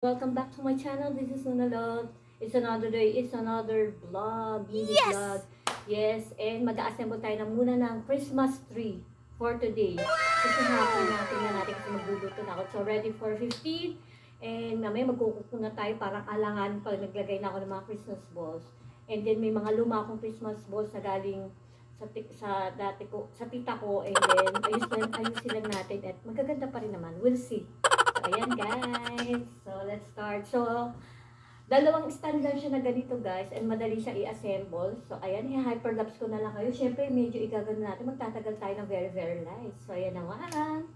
Welcome back to my channel. This is Nunalot. It's another day. It's another vlog. Mini vlog. Yes. And mag-assemble tayo na muna ng Christmas tree for today. Kasi happy natin na natin kasi magluluto na ako. So ready for 15. And mamaya magkukuko na tayo parang alangan pag naglagay na ako ng mga Christmas balls. And then may mga luma akong Christmas balls na galing sa dati ko, sa tita ko. And then ayusin lang natin at magaganda pa rin naman. We'll see. So, ayan guys. So, let's start. So, dalawang stand lang siya na ganito guys and madali siya i-assemble. So, ayan, i-hyperlapse ko na lang kayo. Siyempre, medyo igagano natin. Magtatagal tayo ng very, very light. So, ayan naman.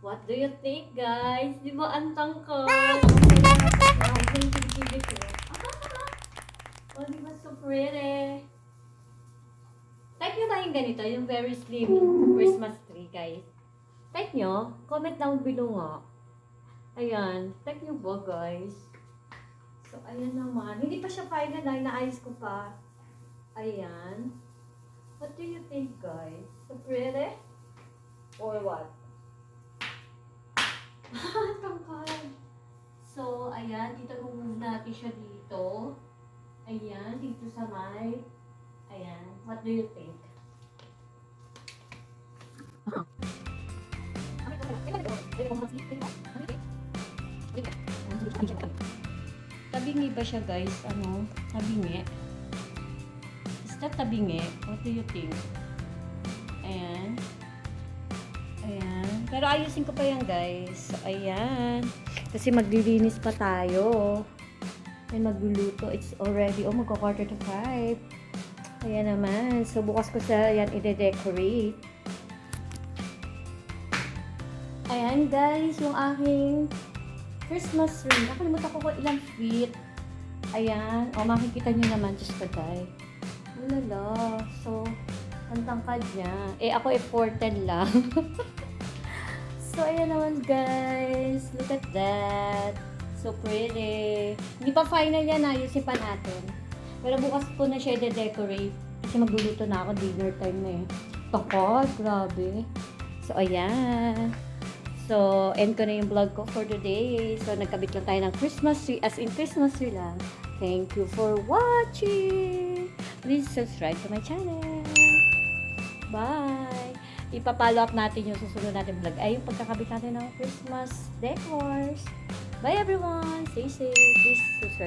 What do you think, guys? Di ba ang tangkad? Ang kilig ko. Oh, di ba so pretty? Type nyo ba yung ganito? Yung very slim Christmas tree, guys? Type nyo? Comment down below nga. Ayan. Type nyo ba, guys? So, ayan naman. Hindi pa siya final na. Inaayos ko pa. Ayan. What do you think, guys? So pretty? Or what? Tangkad. So, ayan. Dito move natin siya dito. Ayan. Dito sa may. Ayan. What do you think? Tabingi ba siya, guys? Ano? Tabingi? Is that tabingi? What do you think? Ayan. Ayan. Pero ayusin ko pa yan, guys. So, ayan. Kasi maglilinis pa tayo. Ay, magluluto. It's already, magka-quarter to 5. Ayan naman. So, bukas ko sa yan i-decorate. Ayan, guys. Yung aking Christmas tree. Nakalimutan ko kung ilang feet. Ayan. O, makikita nyo naman. Just patay. Ulala. So, ang tangkad niya. Ako 4'10" lang. So, ayan naman, guys. Look at that. So pretty. Hindi pa final yan, ayusin pa natin. Pero bukas ko na siya i-decorate. Kasi magluluto na ako. Dinner time na eh. Takot. Grabe. So, ayan. So, end ko na yung vlog ko for today. So, nagkabit lang tayo ng Christmas tree. As in, Christmas tree lang. Thank you for watching. Please subscribe to my channel. Bye! Ipapollow up natin yung susunod natin vlog ay yung pagkakabit natin ng Christmas decors. Bye everyone! Stay safe! Please subscribe.